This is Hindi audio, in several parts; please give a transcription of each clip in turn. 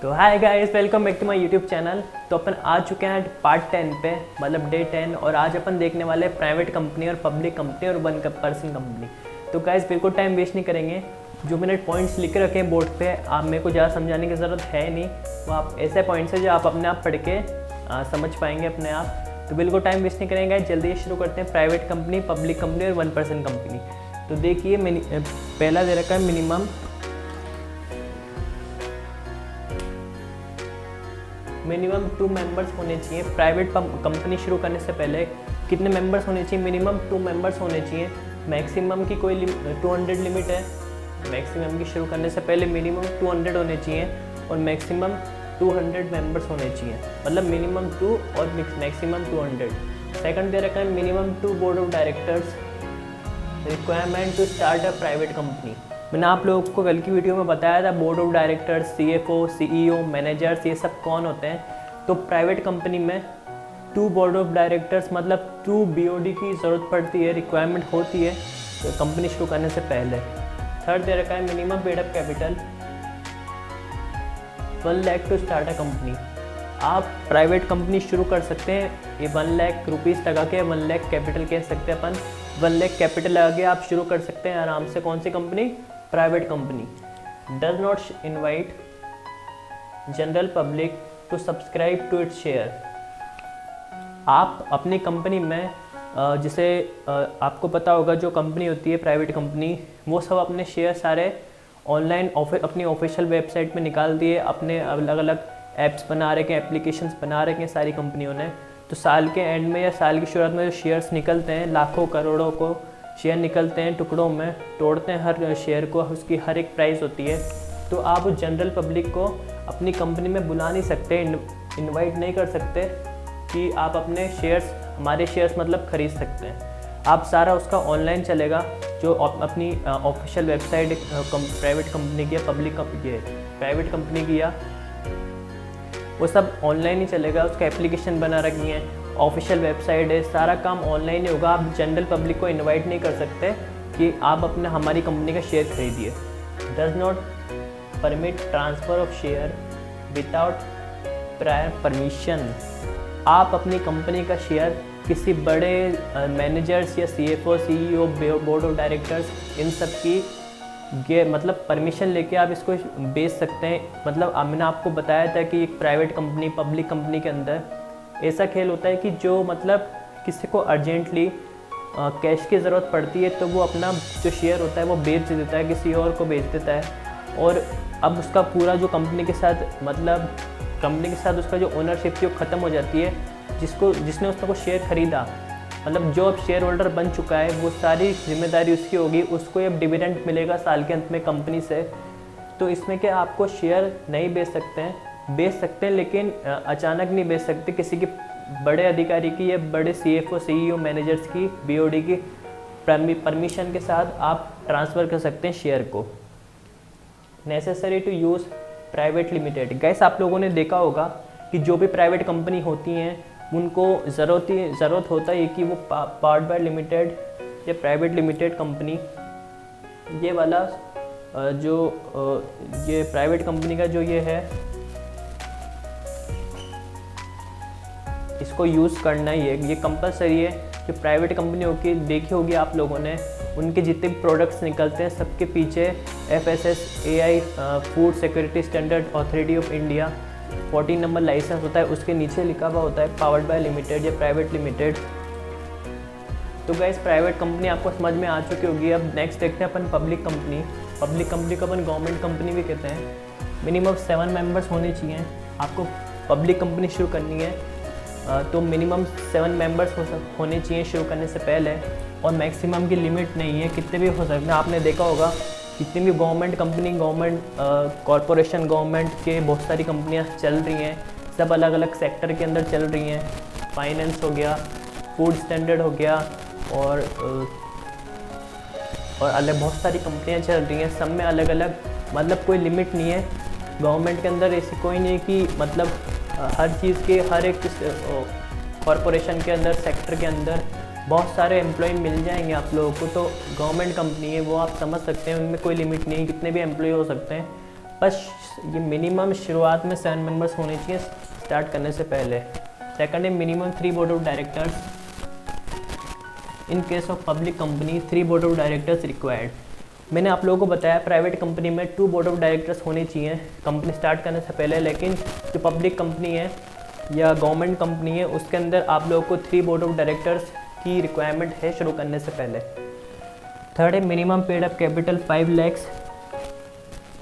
तो hi guys, welcome back to my YouTube channel. तो अपन आ चुके हैं पार्ट 10 पे, मतलब डे 10, और आज अपन देखने वाले हैं प्राइवेट कंपनी और पब्लिक कंपनी और 1% कंपनी। तो गाइस बिल्कुल टाइम वेस्ट नहीं करेंगे। जो मैंने पॉइंट्स लिख के रखे हैं बोर्ड पे, आप मेरे को ज़्यादा समझाने की ज़रूरत है नहीं, वो आप ऐसे पॉइंट्स हैं जो आप अपने आप पढ़ के समझ पाएंगे अपने आप। तो बिल्कुल टाइम वेस्ट नहीं करेंगे, जल्दी शुरू करते हैं। प्राइवेट कंपनी, पब्लिक कंपनी और 1% कंपनी। तो देखिए पहला दे रखा है मिनिमम 2 मेंबर्स होने चाहिए। प्राइवेट कंपनी शुरू करने से पहले कितने मेंबर्स होने चाहिए? मिनिमम 2 मेंबर्स होने चाहिए। मैक्सिमम की कोई 200 लिमिट है। मैक्सिमम की शुरू करने से पहले मिनिमम 200 होने चाहिए और मैक्सिमम 200 मेंबर्स होने चाहिए, मतलब मिनिमम 2 और मैक्सिमम 200। सेकंड दे रखा है minimum 2 board of directors. Requirement to start a private company. मैंने आप लोगों को कल की वीडियो में बताया था board of directors, CFO, CEO, managers, ये सब कौन होते हैं। तो प्राइवेट कंपनी में 2 बोर्ड ऑफ डायरेक्टर्स मतलब 2 BOD की ज़रूरत पड़ती है, रिक्वायरमेंट होती है तो कंपनी शुरू करने से पहले। थर्ड दे रखा है minimum paid up capital 1 lakh to start a company. आप प्राइवेट कंपनी शुरू कर सकते हैं, ये 1 लाख रुपीज़ लगा के 1 लाख कैपिटल कह सकते हैं अपन। 1 लाख कैपिटल लगा के आप शुरू कर सकते हैं आराम से। कौन सी company? Private company. Does not invite general public to subscribe to its share. आप अपनी कंपनी में जिसे आपको पता होगा जो कंपनी होती है प्राइवेट कंपनी, वो सब अपने शेयर सारे ऑनलाइन अपनी ऑफिशियल वेबसाइट में निकाल दिए। अपने अलग अलग ऐप्स बना रखे हैं, एप्लीकेशंस बना रखे हैं सारी कंपनियों ने। तो साल के एंड में या साल की शुरुआत में जो शेयर्स निकलते हैं, लाखों करोड़ों को शेयर निकलते हैं, टुकड़ों में तोड़ते हैं हर शेयर को, उसकी हर एक प्राइस होती है। तो आप उस जनरल पब्लिक को अपनी कंपनी में बुला नहीं सकते, इनवाइट नहीं कर सकते कि आप अपने शेयर्स, हमारे शेयर्स मतलब खरीद सकते हैं। आप सारा उसका ऑनलाइन चलेगा, जो अपनी ऑफिशियल वेबसाइट प्राइवेट कंपनी की या पब्लिक प्राइवेट कंपनी की या वो सब ऑनलाइन ही चलेगा। उसका एप्लीकेशन बना रखी है, ऑफिशियल वेबसाइट है, सारा काम ऑनलाइन ही होगा। आप जनरल पब्लिक को इनवाइट नहीं कर सकते कि आप अपने हमारी कंपनी का शेयर खरीदिए। Does not permit transfer of share without prior permission. आप अपनी कंपनी का शेयर किसी बड़े मैनेजर्स या CFO, CEO, board of directors, इन सब की मतलब परमिशन लेके आप इसको बेच सकते हैं। मतलब मैंने आपको बताया था कि एक प्राइवेट कंपनी, पब्लिक कंपनी के अंदर ऐसा खेल होता है कि जो मतलब किसी को अर्जेंटली कैश की ज़रूरत पड़ती है तो वो अपना जो शेयर होता है वो बेच देता है, किसी और को बेच देता है। और अब उसका पूरा जो कंपनी के साथ मतलब कंपनी के साथ उसका जो ओनरशिप थी वो ख़त्म हो जाती है। जिसने उसको शेयर ख़रीदा, मतलब जो अब शेयर होल्डर बन चुका है, वो सारी जिम्मेदारी उसकी होगी। उसको अब डिविडेंड मिलेगा साल के अंत में कंपनी से। तो इसमें क्या आपको शेयर नहीं बेच सकते हैं लेकिन अचानक नहीं बेच सकते। किसी की बड़े अधिकारी की या बड़े CFO, CEO, मैनेजर्स की BOD की परमिशन के साथ आप ट्रांसफ़र कर सकते हैं शेयर को। Necessary to use private limited. Guys आप लोगों ने देखा होगा कि जो भी प्राइवेट कंपनी होती हैं उनको ज़रूरत होता है कि वो पार्ट बाय लिमिटेड या प्राइवेट लिमिटेड कंपनी, ये वाला ये प्राइवेट कंपनी का जो ये है, इसको यूज़ करना ही है, ये कंपलसरी है। जो प्राइवेट कंपनी होगी, देखी होगी आप लोगों ने, उनके जितने भी प्रोडक्ट्स निकलते हैं सबके पीछे FSSAI food security standard authority of India 14 number licence होता है, उसके नीचे लिखा हुआ होता है पावर्ड बाय लिमिटेड या प्राइवेट लिमिटेड। तो गाइस प्राइवेट कंपनी आपको समझ में आ चुकी होगी। अब नेक्स्ट देखते हैं अपन पब्लिक कंपनी। पब्लिक कंपनी को अपन गवर्नमेंट कंपनी भी कहते हैं। मिनिमम 7 मेंबर्स होने चाहिए। आपको पब्लिक कंपनी शुरू करनी है तो मिनिमम 7 मेंबर्स होने चाहिए शुरू करने से पहले, और मैक्सिमम की लिमिट नहीं है, कितने भी हो सकते हैं। आपने देखा होगा कितनी भी government company, government corporation, government के बहुत सारी कंपनियां चल रही हैं, सब अलग अलग सेक्टर के अंदर चल रही हैं। फाइनेंस हो गया, फूड स्टैंडर्ड हो गया, और अलग बहुत सारी कंपनियां चल रही हैं, सब में अलग अलग, मतलब कोई लिमिट नहीं है। गवर्नमेंट के अंदर ऐसी कोई नहीं है कि मतलब हर चीज़ के हर एक कॉरपोरेशन के अंदर, सेक्टर के अंदर बहुत सारे एम्प्लॉय मिल जाएंगे आप लोगों को। तो गवर्नमेंट कंपनी है वो आप समझ सकते हैं, उनमें कोई लिमिट नहीं है, कितने भी एम्प्लॉय हो सकते हैं। बस ये मिनिमम शुरुआत में 7 मेंबर्स होने चाहिए स्टार्ट करने से पहले। सेकंड है minimum 3 board of directors. In case of public company 3 board of directors required. मैंने आप लोगों को बताया प्राइवेट कंपनी में 2 बोर्ड ऑफ डायरेक्टर्स होने चाहिए कंपनी स्टार्ट करने से पहले, लेकिन जो पब्लिक कंपनी है या गवर्नमेंट कंपनी है उसके अंदर आप लोगों को 3 बोर्ड ऑफ डायरेक्टर्स की रिक्वायरमेंट है शुरू करने से पहले। थर्ड है minimum paid up capital 5 lakh.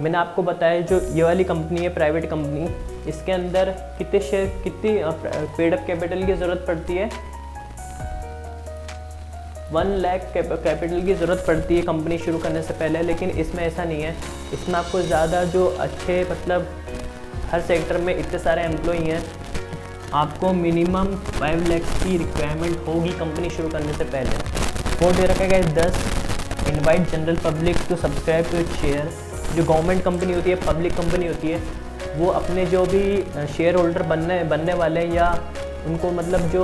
मैंने आपको बताया जो ये वाली कंपनी है प्राइवेट कंपनी, इसके अंदर कितनी पेड अप कैपिटल की ज़रूरत पड़ती है, 1 लाख कैपिटल की ज़रूरत पड़ती है कंपनी शुरू करने से पहले। लेकिन इसमें ऐसा नहीं है, इसमें आपको ज़्यादा जो अच्छे मतलब हर सेक्टर में इतने सारे एम्प्लॉई हैं, आपको मिनिमम 5 लाख की रिक्वायरमेंट होगी कंपनी शुरू करने से पहले। फोर्थ दे रखा गया 10 invite general public to subscribe to it share. जो गवर्नमेंट कंपनी होती है, पब्लिक कंपनी होती है, वो अपने जो भी शेयर होल्डर बनने वाले हैं या उनको मतलब जो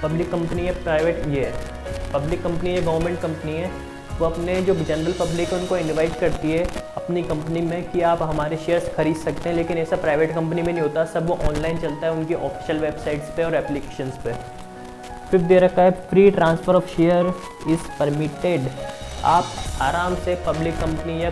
पब्लिक कंपनी है प्राइवेट ये है पब्लिक कंपनी है गवर्नमेंट कंपनी है, वो अपने जो जनरल पब्लिक है उनको इनवाइट करती है अपनी कंपनी में कि आप हमारे शेयर्स खरीद सकते हैं। लेकिन ऐसा प्राइवेट कंपनी में नहीं होता, सब वो ऑनलाइन चलता है उनकी ऑफिशियल वेबसाइट्स पे और एप्लीकेशंस पे। फिफ्थ दे रखा है free transfer of share is permitted. आप आराम से पब्लिक कंपनी या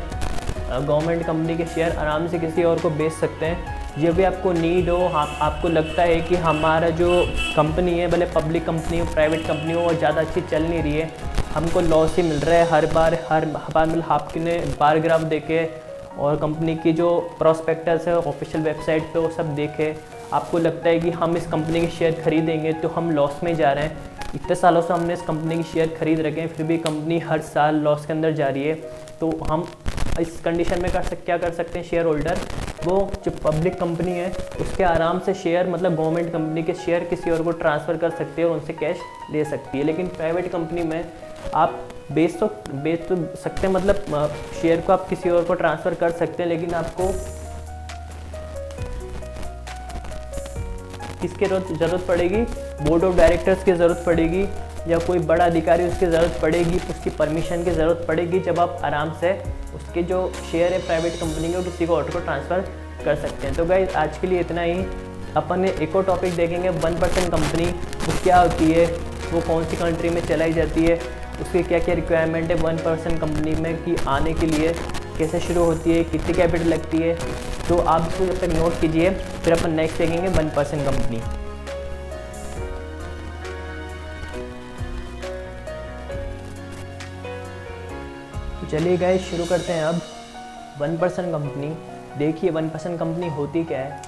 गवर्नमेंट कंपनी के शेयर आराम से किसी और को बेच सकते हैं जब भी आपको नीड हो। आपको लगता है कि हमारा जो कंपनी है, भले पब्लिक कंपनी हो प्राइवेट कंपनी हो, वो ज़्यादा अच्छी चल नहीं रही है, हमको लॉस ही मिल रहा है हर बार मतलब आपने बार ग्राफ देखे और कंपनी की जो प्रोस्पेक्टस है ऑफिशियल वेबसाइट पे वो सब देखे, आपको लगता है कि हम इस कंपनी के शेयर खरीदेंगे तो हम लॉस में जा रहे हैं। इतने सालों से हमने इस कंपनी के शेयर खरीद रखे हैं, फिर भी कंपनी हर साल लॉस के अंदर जा रही है। तो हम इस कंडीशन में क्या कर सकते हैं, शेयर होल्डर वो जो पब्लिक कंपनी है उसके आराम से शेयर मतलब गवर्नमेंट कंपनी के शेयर किसी और को ट्रांसफ़र कर सकती है और उनसे कैश ले सकती है। लेकिन प्राइवेट कंपनी में आप बेच तो सकते हैं, मतलब शेयर को आप किसी और को ट्रांसफ़र कर सकते हैं, लेकिन आपको किसकी ज़रूरत पड़ेगी, बोर्ड ऑफ डायरेक्टर्स की ज़रूरत पड़ेगी या कोई बड़ा अधिकारी उसकी ज़रूरत पड़ेगी, उसकी परमिशन की ज़रूरत पड़ेगी, जब आप आराम से उसके जो शेयर है प्राइवेट कंपनी के वो किसी को और को ट्रांसफ़र कर सकते हैं। तो गाइस आज के लिए इतना ही। अपन ने एक और टॉपिक देखेंगे 1% कंपनी वो क्या होती है, वो कौन सी कंट्री में चलाई जाती है, उसकी क्या क्या रिक्वायरमेंट है 1% कंपनी में कि आने के लिए, कैसे शुरू होती है, कितनी कैपिटल लगती है। तो आप इसको जब तक नोट कीजिए, फिर अपन नेक्स्ट देखेंगे 1% कंपनी। चलिए गाइस शुरू करते हैं अब 1% कंपनी। देखिए 1% कंपनी होती क्या है।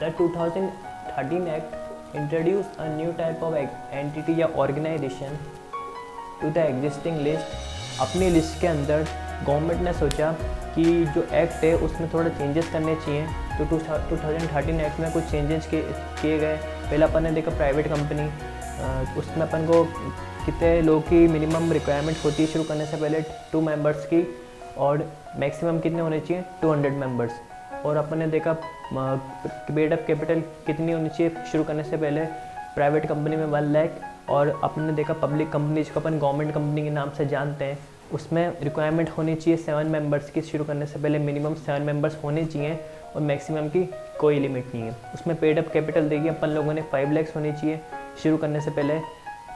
The 2013 act introduce a new type of entity या organisation to the existing list. अपनी लिस्ट के अंदर गवर्नमेंट ने सोचा कि जो एक्ट है उसमें थोड़ा चेंजेस करने चाहिए, तो 2013 एक्ट में कुछ चेंजेस किए गए। पहले अपन ने देखा प्राइवेट कंपनी, उसमें अपन को कितने लोगों की मिनिमम रिक्वायरमेंट होती है शुरू करने से पहले 2 मेंबर्स की, और मैक्सिमम कितने होने चाहिए 200 मेंबर्स। और अपन ने देखा पेड अप कैपिटल कितनी होनी चाहिए शुरू करने से पहले, प्राइवेट कंपनी में 1 लाख, और अपन ने देखा पब्लिक कंपनी जिसको अपन गवर्नमेंट कंपनी के नाम से जानते हैं उसमें रिक्वायरमेंट होनी चाहिए 7 मेंबर्स की। शुरू करने से पहले मिनिमम 7 मेंबर्स होने चाहिए और मैक्सिमम की कोई लिमिट नहीं है। उसमें पेड अप कैपिटल देखिए अपन लोगों ने 5 लाख होनी चाहिए शुरू करने से पहले।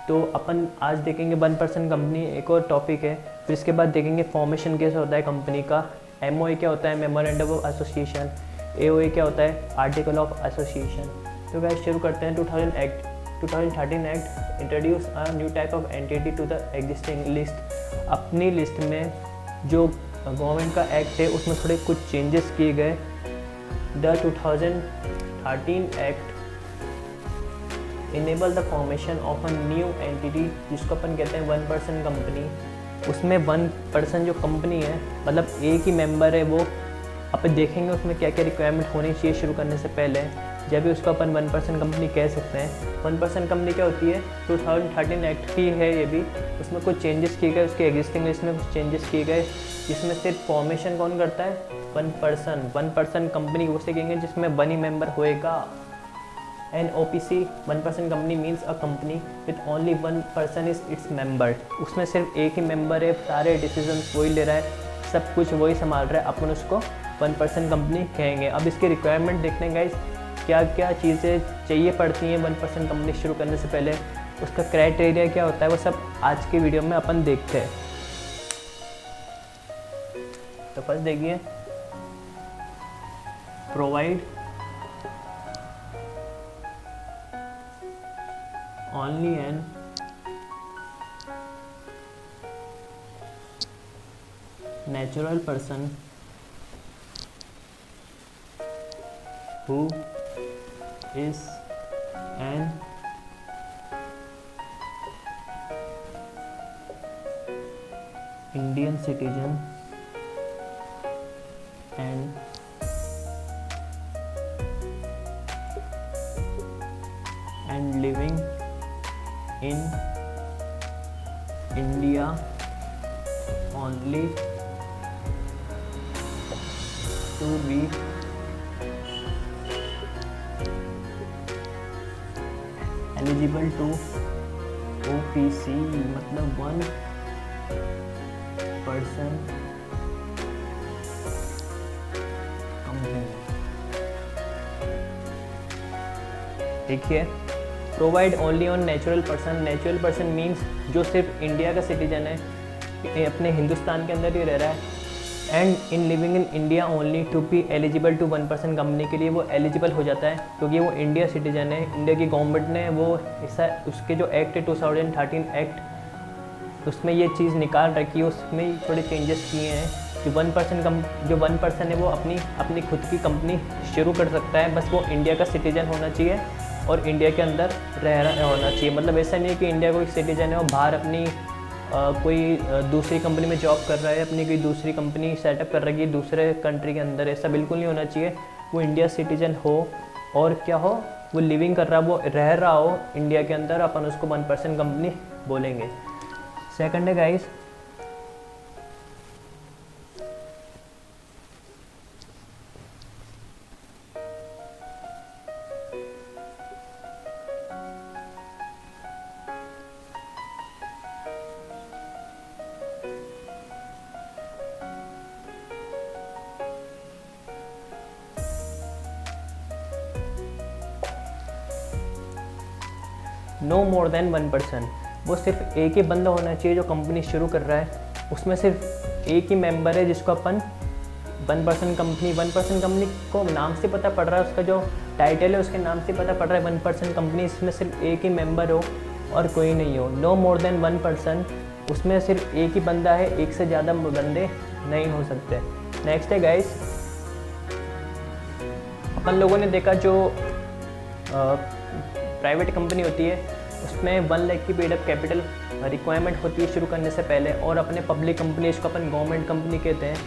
तो अपन आज देखेंगे 1% कंपनी, एक और टॉपिक है। फिर इसके बाद देखेंगे फॉर्मेशन कैसे होता है कंपनी का, MOA क्या होता है, मेमोरेंडम ऑफ एसोसिएशन, AOA क्या होता है, आर्टिकल ऑफ एसोसिएशन। तो गाइस शुरू करते हैं। 2013 act introduce a new type of entity to the existing list. अपनी लिस्ट में जो गवर्नमेंट का एक्ट है उसमें थोड़े कुछ चेंजेस किए गए। The 2013 act enable the formation of a new entity, जिसको अपन कहते हैं 1% कंपनी। उसमें 1% जो कंपनी है मतलब एक ही मेंबर है, वो अपन देखेंगे उसमें क्या क्या रिक्वायरमेंट होनी चाहिए शुरू करने से पहले, जब भी उसको अपन 1% कंपनी कह सकते हैं। 1% कंपनी क्या होती है, 2013 एक्ट की है ये भी, उसमें कुछ चेंजेस किए गए, उसके एग्जिस्टिंग लिस्ट में कुछ चेंजेस किए गए, जिसमें सिर्फ फॉर्मेशन कौन करता है, 1% कंपनी उसे कहेंगे जिसमें 1 ही मेंबर होएगा। NOPC 1% company means a company with only 1 person is its member. उसमें सिर्फ एक ही मेंबर है, सारे डिसीजंस वही ले रहा है, सब कुछ वही संभाल रहा है, अपन उसको 1% कंपनी कहेंगे। अब इसकी रिक्वायरमेंट देखते हैं गाइस, क्या क्या चीज़ें चाहिए पड़ती हैं 1% कंपनी शुरू करने से पहले, उसका क्राइटेरिया क्या होता है, वो सब आज की वीडियो में अपन देखते हैं। तो फर्स्ट देखिए, provide only an natural person who is an Indian citizen and living in India only to be eligible to OPC, मतलब 1% कंपनी। देखिए, provide only on natural person. Natural person means जो सिर्फ इंडिया का सिटीजन है, अपने हिंदुस्तान के अंदर ही रह रहा है, and in living in India only to be eligible to 1% company के लिए वो एलिजिबल हो जाता है, क्योंकि वो इंडिया सिटीजन है। इंडिया की गवर्नमेंट ने वो ऐसा उसके जो एक्ट है 2013 एक्ट, उसमें ये चीज़ निकाल रखी है, उसमें थोड़े चेंजेस किए हैं कि 1% है वो अपनी खुद की कंपनी शुरू कर सकता है, बस वो इंडिया का सिटीजन होना चाहिए और इंडिया के अंदर रह रहा होना चाहिए। मतलब ऐसा नहीं है कि इंडिया कोई सिटीजन है और बाहर अपनी कोई दूसरी कंपनी में जॉब कर रहा है, अपनी कोई दूसरी कंपनी सेटअप कर रही है दूसरे कंट्री के अंदर, ऐसा बिल्कुल नहीं होना चाहिए। वो इंडिया सिटीजन हो और क्या हो, वो लिविंग कर रहा, वो रह रहा हो इंडिया के अंदर, अपन उसको 1% कंपनी बोलेंगे। सेकंड है गाइस, नो मोर देन 1%। वो सिर्फ एक ही बंदा होना चाहिए जो कंपनी शुरू कर रहा है, उसमें सिर्फ एक ही मेंबर है जिसको अपन 1% कंपनी को नाम से पता पड़ रहा है, उसका जो टाइटल है उसके नाम से पता पड़ रहा है 1% कंपनी, इसमें सिर्फ एक ही मेंबर हो और कोई नहीं हो। नो मोर देन 1%, उसमें सिर्फ एक ही बंदा है, एक से ज़्यादा बंदे नहीं हो सकते। नेक्स्ट है गाइस, अपन लोगों ने देखा जो प्राइवेट कंपनी होती है उसमें 1 लाख की पेड अप कैपिटल रिक्वायरमेंट होती है शुरू करने से पहले, और अपने पब्लिक कंपनी इसको अपन गवर्नमेंट कंपनी कहते हैं,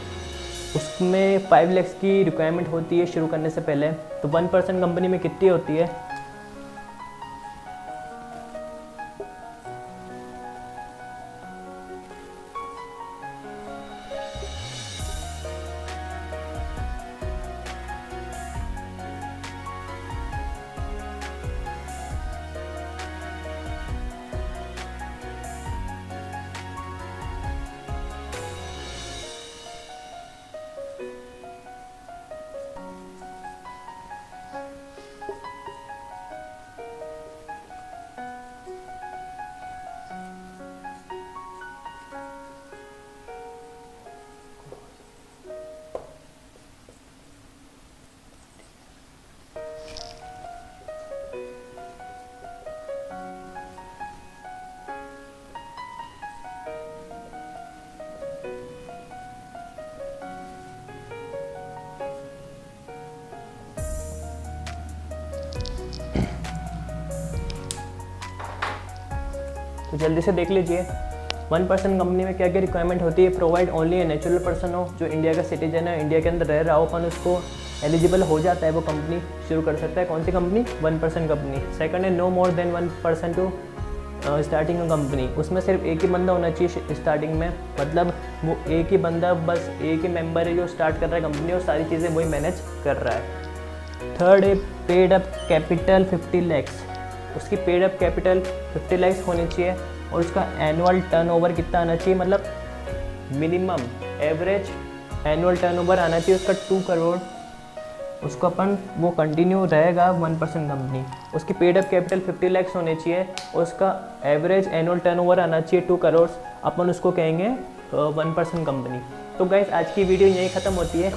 उसमें 5 लाख की रिक्वायरमेंट होती है शुरू करने से पहले। तो 1% कंपनी में कितनी होती है? तो जल्दी से देख लीजिए 1% कंपनी में क्या क्या रिक्वायरमेंट होती है। Provide only a natural person हो, जो इंडिया का सिटीजन है, इंडिया के अंदर रह रहा हो, अपन उसको एलिजिबल हो जाता है, वो कंपनी शुरू कर सकता है। कौन सी कंपनी? 1% कंपनी। सेकंड है no more than 1% to starting a company, उसमें सिर्फ एक ही बंदा होना चाहिए स्टार्टिंग में, मतलब वो एक ही बंदा, बस एक ही मेंबर है जो स्टार्ट कर रहा है कंपनी और सारी चीज़ें वही मैनेज कर रहा है। थर्ड है पेड अप कैपिटल 50 लैक्स, उसकी पेड अप कैपिटल 50 लैक्स होनी चाहिए और उसका एनुअल टर्नओवर कितना आना चाहिए, मतलब मिनिमम एवरेज एनुअल टर्नओवर आना चाहिए उसका 2 करोड़, उसको अपन वो कंटिन्यू रहेगा 1% कंपनी। उसकी पेड अप कैपिटल 50 लाख होने चाहिए, उसका एवरेज एनुअल टर्नओवर आना चाहिए 2 करोड़, अपन उसको कहेंगे 1% कंपनी। तो गाइस आज की वीडियो यहीं ख़त्म होती है।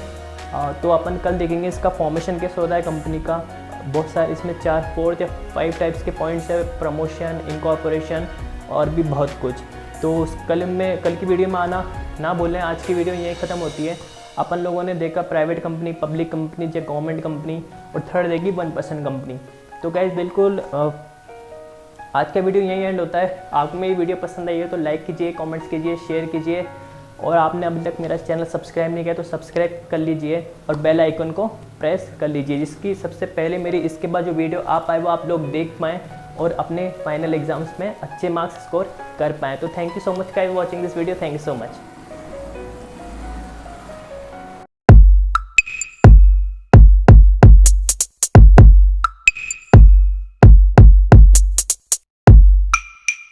तो अपन कल देखेंगे इसका फॉर्मेशन कैसे होता है कंपनी का। बहुत सारे इसमें 4 या 5 टाइप्स के पॉइंट्स है, प्रमोशन, इनकॉर्पोरेशन और भी बहुत कुछ। तो कल की वीडियो में आना ना बोलें। आज की वीडियो यहीं ख़त्म होती है। अपन लोगों ने देखा प्राइवेट कंपनी, पब्लिक कंपनी या गवर्नमेंट कंपनी, और थर्ड देखी 1% कंपनी। तो गाइस बिल्कुल आज का वीडियो यहीं एंड होता है। आपको मेरी वीडियो पसंद आई है तो लाइक कीजिए, कमेंट्स कीजिए, शेयर कीजिए, और आपने अभी तक मेरा चैनल सब्सक्राइब नहीं किया तो सब्सक्राइब कर लीजिए और बेल आइकन को प्रेस कर लीजिए, जिसकी सबसे पहले मेरी इसके बाद जो वीडियो आ पाए वो आप लोग देख पाएँ और अपने फाइनल एग्जाम्स में अच्छे मार्क्स स्कोर कर पाएँ। तो thank you so much guys for watching this video. Thank you so much.